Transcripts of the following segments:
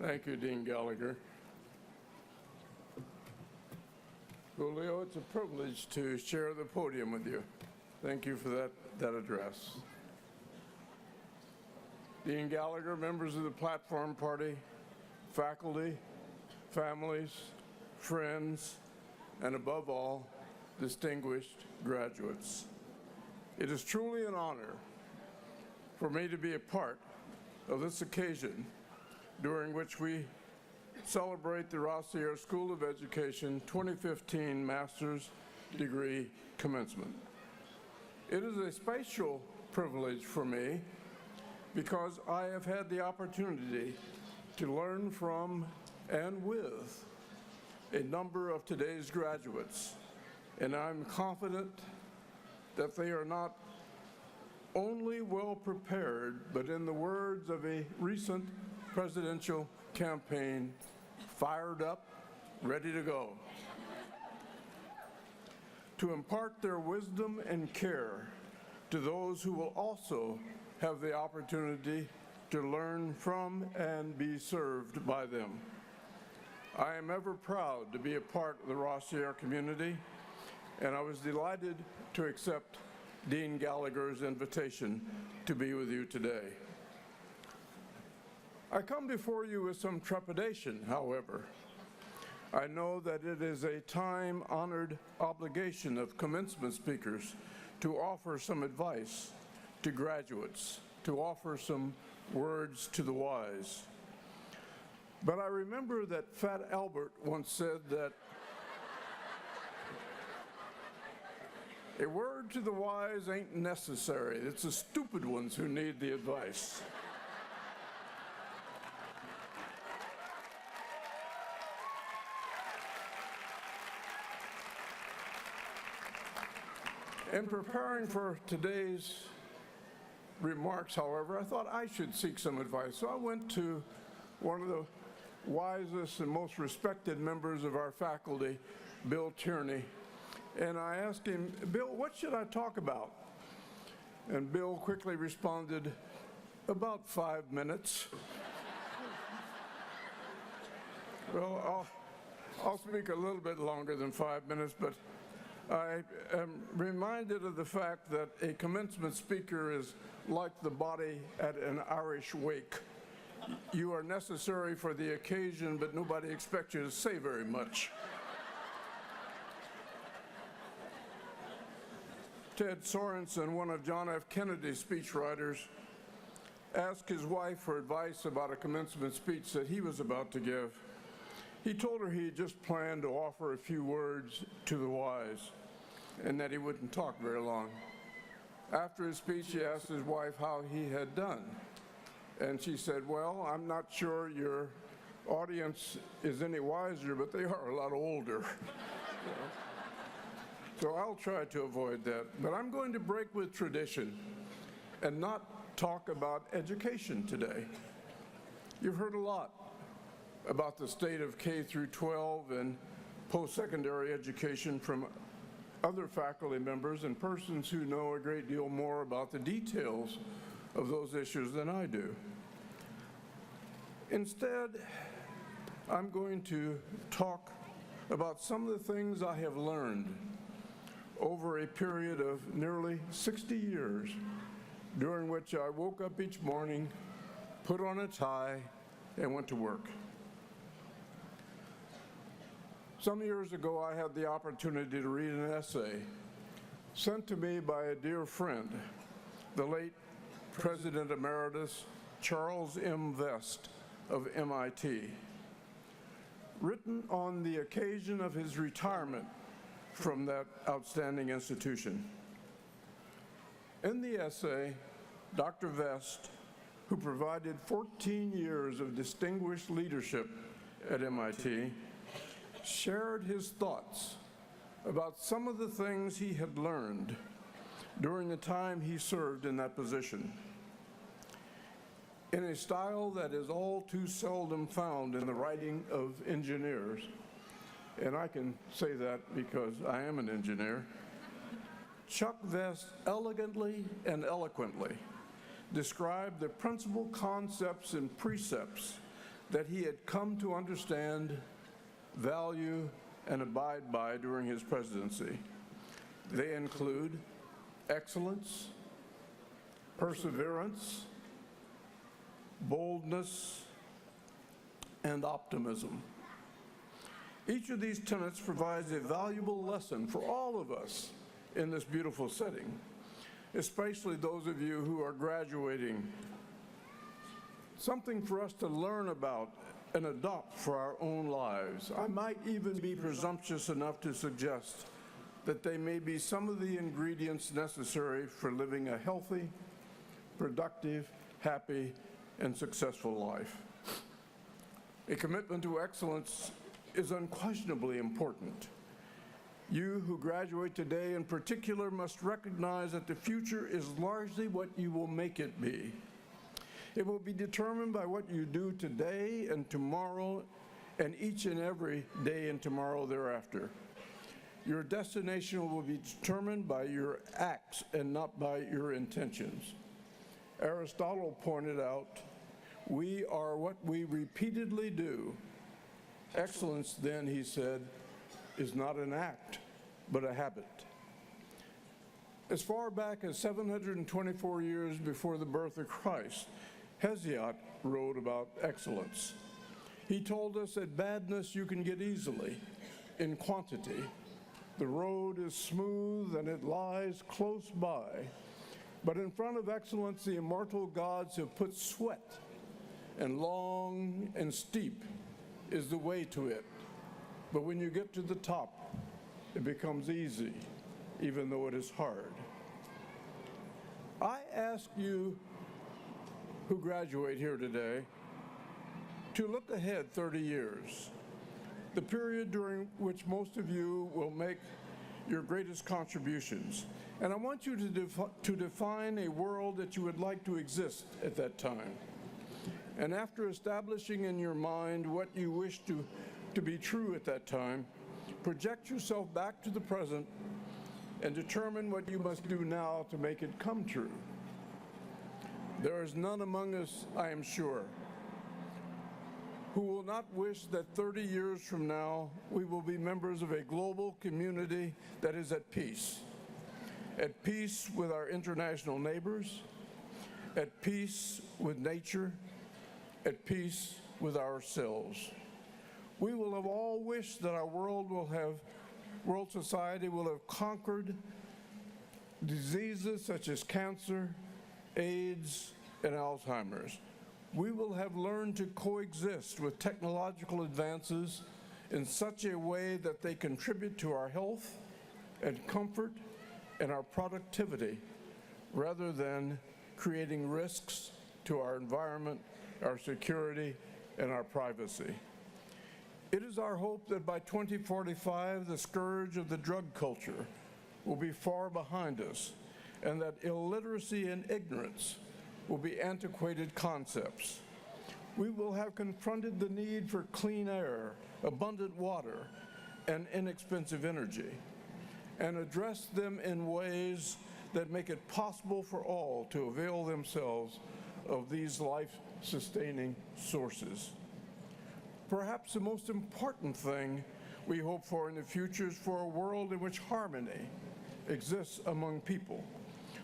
Thank you, Dean Gallagher. Julio, it's a privilege to share the podium with you. Thank you for that address. Dean Gallagher, members of the Platform Party, faculty, families, friends, and above all, distinguished graduates. It is truly an honor for me to be a part of this occasion during which we celebrate the Rossier School of Education 2015 Master's Degree Commencement. It is a special privilege for me because I have had the opportunity to learn from and with a number of today's graduates, and I'm confident that they are not only well prepared, but in the words of a recent presidential campaign, fired up, ready to go, to impart their wisdom and care to those who will also have the opportunity to learn from and be served by them. I am ever proud to be a part of the Rossier community, and I was delighted to accept Dean Gallagher's invitation to be with you today. I come before you with some trepidation, however. I know that it is a time-honored obligation of commencement speakers to offer some advice to graduates, to offer some words to the wise. But I remember that Fat Albert once said that a word to the wise ain't necessary. It's the stupid ones who need the advice. In preparing for today's remarks, however, I thought I should seek some advice. So I went to one of the wisest and most respected members of our faculty, Bill Tierney, and I asked him, Bill, what should I talk about? And Bill quickly responded, about 5 minutes. Well, I'll speak a little bit longer than 5 minutes, but I am reminded of the fact that a commencement speaker is like the body at an Irish wake. You are necessary for the occasion, but nobody expects you to say very much. Ted Sorensen, one of John F. Kennedy's speechwriters, asked his wife for advice about a commencement speech that he was about to give. He told her he just planned to offer a few words to the wise and that he wouldn't talk very long. After his speech, he asked his wife how he had done. And she said, well, I'm not sure your audience is any wiser, but they are a lot older. So I'll try to avoid that. But I'm going to break with tradition and not talk about education today. You've heard a lot about the state of K through 12 and post-secondary education from other faculty members and persons who know a great deal more about the details of those issues than I do. Instead, I'm going to talk about some of the things I have learned over a period of nearly 60 years, during which I woke up each morning, put on a tie, and went to work. Some years ago, I had the opportunity to read an essay sent to me by a dear friend, the late President Emeritus Charles M. Vest of MIT, written on the occasion of his retirement from that outstanding institution. In the essay, Dr. Vest, who provided 14 years of distinguished leadership at MIT, shared his thoughts about some of the things he had learned during the time he served in that position, in a style that is all too seldom found in the writing of engineers. And I can say that because I am an engineer. Chuck Vest elegantly and eloquently described the principal concepts and precepts that he had come to understand, value, and abide by during his presidency. They include excellence, perseverance, boldness, and optimism. Each of these tenets provides a valuable lesson for all of us in this beautiful setting, especially those of you who are graduating. Something for us to learn about and adopt for our own lives. I might even be presumptuous enough to suggest that they may be some of the ingredients necessary for living a healthy, productive, happy, and successful life. A commitment to excellence is unquestionably important. You who graduate today in particular must recognize that the future is largely what you will make it be. It will be determined by what you do today and tomorrow and each and every day and tomorrow thereafter. Your destination will be determined by your acts and not by your intentions. Aristotle pointed out, we are what we repeatedly do. Excellence, then, he said, is not an act, but a habit. As far back as 724 years before the birth of Christ, Hesiod wrote about excellence. He told us that badness you can get easily, in quantity. The road is smooth and it lies close by. But in front of excellence, the immortal gods have put sweat, and long and steep is the way to it. But when you get to the top, it becomes easy, even though it is hard. I ask you who graduate here today to look ahead 30 years, the period during which most of you will make your greatest contributions. And I want you to define a world that you would like to exist at that time. And after establishing in your mind what you wish to be true at that time, project yourself back to the present and determine what you must do now to make it come true. There is none among us, I am sure, who will not wish that 30 years from now we will be members of a global community that is at peace with our international neighbors, at peace with nature, at peace with ourselves. We will have all wished that our world society will have conquered diseases such as cancer, AIDS, and Alzheimer's. We will have learned to coexist with technological advances in such a way that they contribute to our health and comfort and our productivity, rather than creating risks to our environment, our security, and our privacy. It is our hope that by 2045, the scourge of the drug culture will be far behind us, and that illiteracy and ignorance will be antiquated concepts. We will have confronted the need for clean air, abundant water, and inexpensive energy, and addressed them in ways that make it possible for all to avail themselves of these life-sustaining sources. Perhaps the most important thing we hope for in the future is for a world in which harmony exists among people,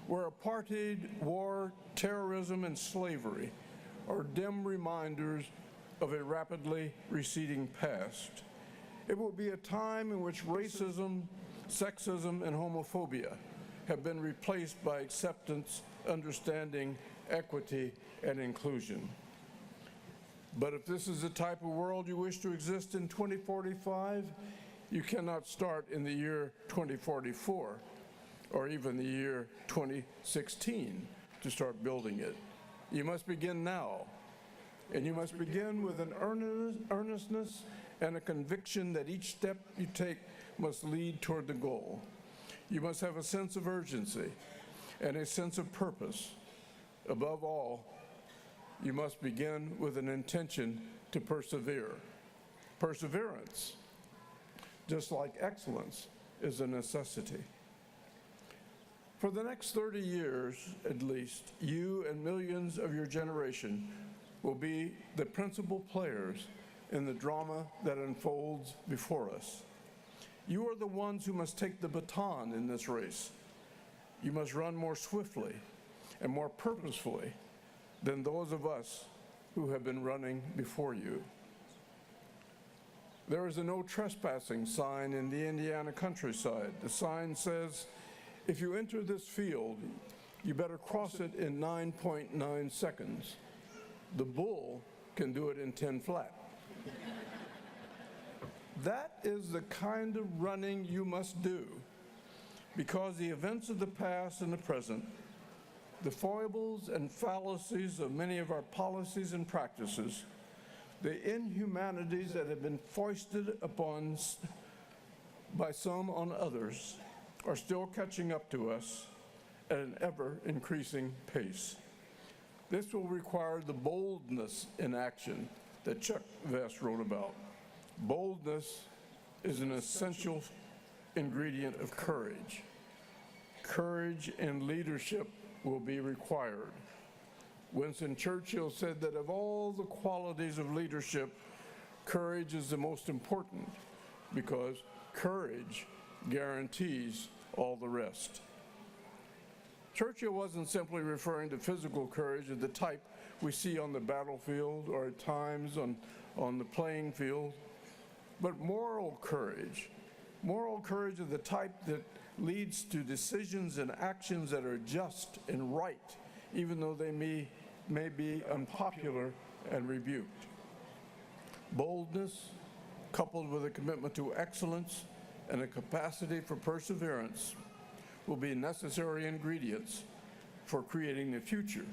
where apartheid, war, terrorism, and slavery are dim reminders of a rapidly receding past. It will be a time in which racism, sexism, and homophobia have been replaced by acceptance, understanding, equity, and inclusion. But if this is the type of world you wish to exist in 2045, you cannot start in the year 2044 or even the year 2016 to start building it. You must begin now, and you must begin with an earnestness and a conviction that each step you take must lead toward the goal. You must have a sense of urgency and a sense of purpose. Above all, you must begin with an intention to persevere. Perseverance, just like excellence, is a necessity. For the next 30 years, at least, you and millions of your generation will be the principal players in the drama that unfolds before us. You are the ones who must take the baton in this race. You must run more swiftly and more purposefully than those of us who have been running before you. There is a no trespassing sign in the Indiana countryside. The sign says, if you enter this field, you better cross it in 9.9 seconds. The bull can do it in 10 flat. That is the kind of running you must do, because the events of the past and the present, the foibles and fallacies of many of our policies and practices, the inhumanities that have been foisted upon by some on others, are still catching up to us at an ever-increasing pace. This will require the boldness in action that Chuck Vest wrote about. Boldness is an essential ingredient of courage. Courage and leadership will be required. Winston Churchill said that of all the qualities of leadership, courage is the most important, because courage guarantees all the rest. Churchill wasn't simply referring to physical courage of the type we see on the battlefield or at times on the playing field, but moral courage of the type that leads to decisions and actions that are just and right, even though they may be unpopular and rebuked. Boldness, coupled with a commitment to excellence and a capacity for perseverance, will be necessary ingredients for creating the future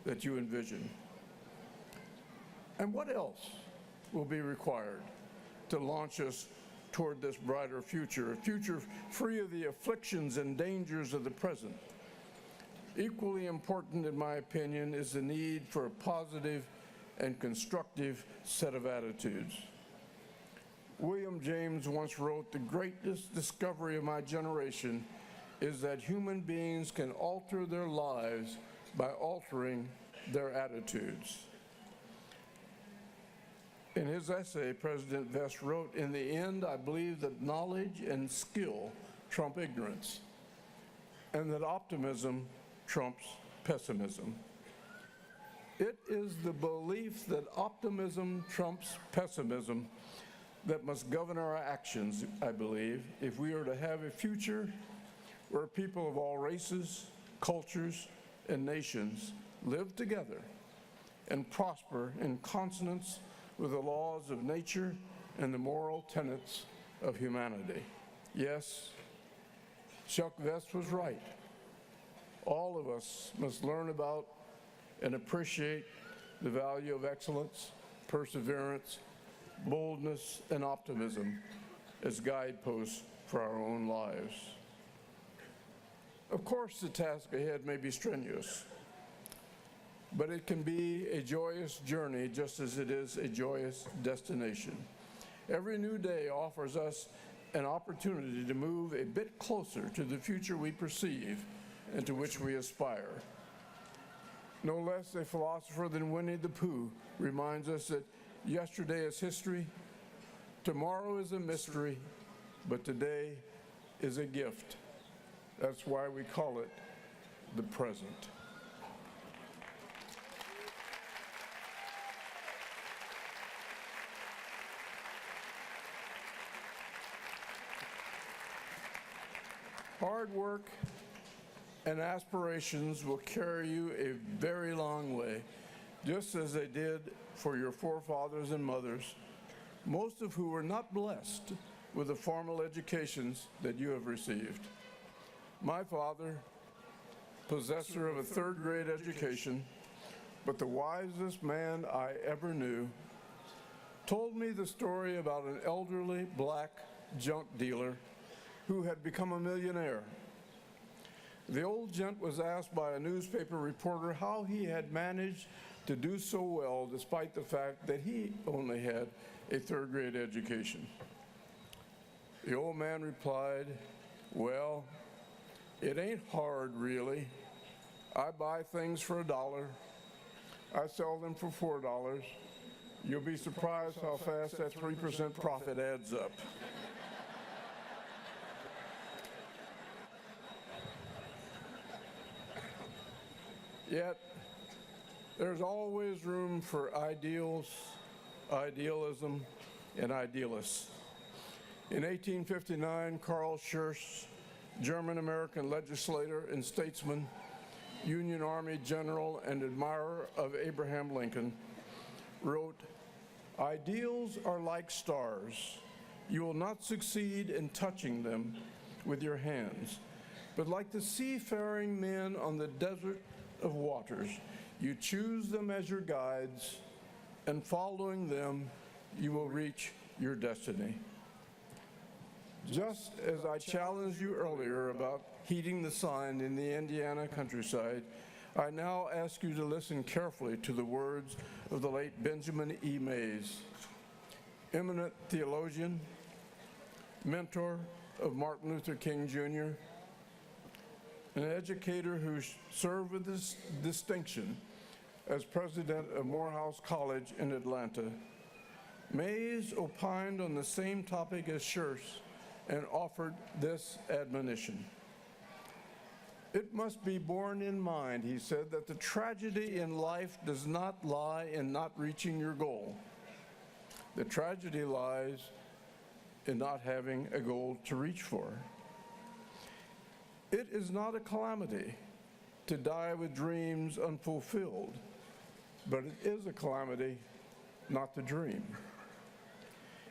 that you envision. And what else will be required to launch us toward this brighter future, a future free of the afflictions and dangers of the present? Equally important, in my opinion, is the need for a positive and constructive set of attitudes. William James once wrote, "The greatest discovery of my generation is that human beings can alter their lives by altering their attitudes." In his essay, President Vest wrote, "In the end, I believe that knowledge and skill trump ignorance, and that optimism trumps pessimism." It is the belief that optimism trumps pessimism that must govern our actions, I believe, if we are to have a future where people of all races, cultures, and nations live together and prosper in consonance with the laws of nature and the moral tenets of humanity. Yes, Chuck Vest was right. All of us must learn about and appreciate the value of excellence, perseverance, boldness, and optimism as guideposts for our own lives. Of course, the task ahead may be strenuous, but it can be a joyous journey just as it is a joyous destination. Every new day offers us an opportunity to move a bit closer to the future we perceive and to which we aspire. No less a philosopher than Winnie the Pooh reminds us that yesterday is history, tomorrow is a mystery, but today is a gift. That's why we call it the present. Hard work and aspirations will carry you a very long way, just as they did for your forefathers and mothers, most of who were not blessed with the formal educations that you have received. My father, possessor of a third-grade education, but the wisest man I ever knew, told me the story about an elderly black junk dealer who had become a millionaire. The old gent was asked by a newspaper reporter how he had managed to do so well despite the fact that he only had a third-grade education. The old man replied, "Well, it ain't hard, really. I buy things for $1. I sell them for $4. You'll be surprised how fast that 3% profit adds up. Yet, there's always room for ideals, idealism, and idealists. In 1859, Karl Schurz, German-American legislator and statesman, Union Army general and admirer of Abraham Lincoln, wrote, "Ideals are like stars. You will not succeed in touching them with your hands, but like the seafaring men on the desert of waters, you choose them as your guides, and following them, you will reach your destiny." Just as I challenged you earlier about heeding the sign in the Indiana countryside, I now ask you to listen carefully to the words of the late Benjamin E. Mays, eminent theologian, mentor of Martin Luther King Jr., an educator who served with this distinction as president of Morehouse College in Atlanta. Mays opined on the same topic as Schurz and offered this admonition. "It must be borne in mind," he said, "that the tragedy in life does not lie in not reaching your goal. The tragedy lies in not having a goal to reach for. It is not a calamity to die with dreams unfulfilled, but it is a calamity not to dream.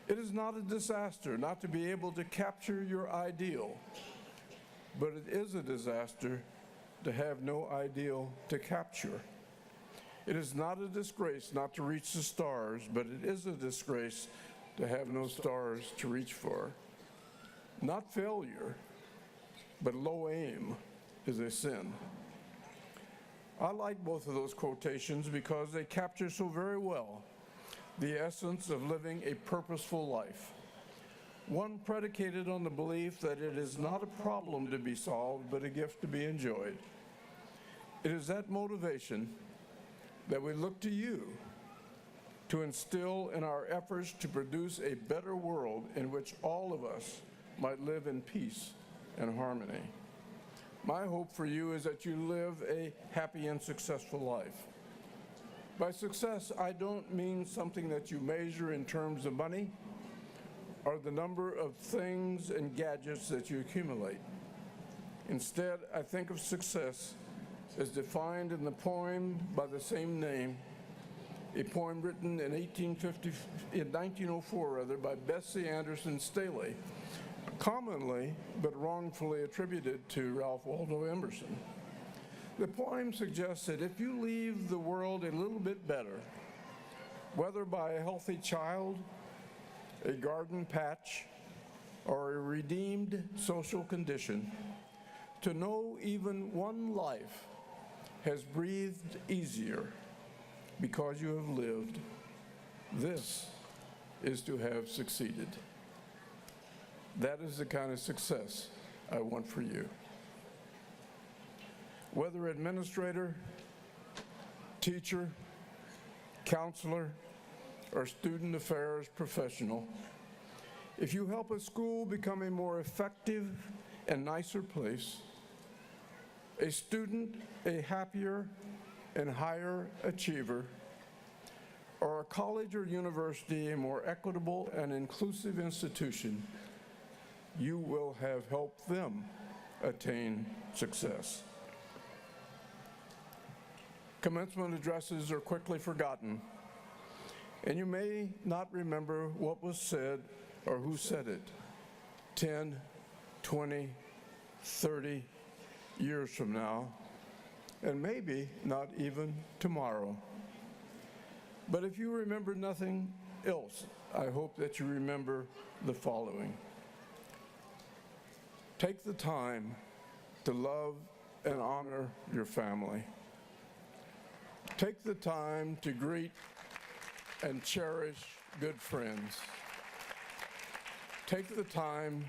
It is not a disaster not to be able to capture your ideal, but it is a disaster to have no ideal to capture. It is not a disgrace not to reach the stars, but it is a disgrace to have no stars to reach for. Not failure, but low aim is a sin." I like both of those quotations because they capture so very well the essence of living a purposeful life, one predicated on the belief that it is not a problem to be solved, but a gift to be enjoyed. It is that motivation that we look to you to instill in our efforts to produce a better world in which all of us might live in peace and harmony. My hope for you is that you live a happy and successful life. By success, I don't mean something that you measure in terms of money or the number of things and gadgets that you accumulate. Instead, I think of success as defined in the poem by the same name, a poem written in 1904 by Bessie Anderson Staley, commonly but wrongfully attributed to Ralph Waldo Emerson. The poem suggests that if you leave the world a little bit better, whether by a healthy child, a garden patch, or a redeemed social condition, to know even one life has breathed easier because you have lived, this is to have succeeded. That is the kind of success I want for you. Whether administrator, teacher, counselor, or student affairs professional, if you help a school become a more effective and nicer place, a student a happier and higher achiever, or a college or university a more equitable and inclusive institution, you will have helped them attain success. Commencement addresses are quickly forgotten, and you may not remember what was said or who said it 10, 20, 30 years from now, and maybe not even tomorrow. But if you remember nothing else, I hope that you remember the following. Take the time to love and honor your family. Take the time to greet and cherish good friends. Take the time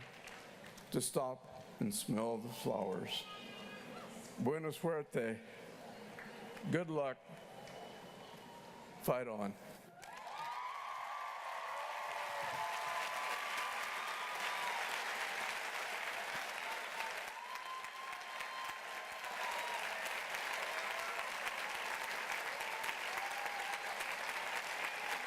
to stop and smell the flowers. Buena suerte. Good luck Fight on.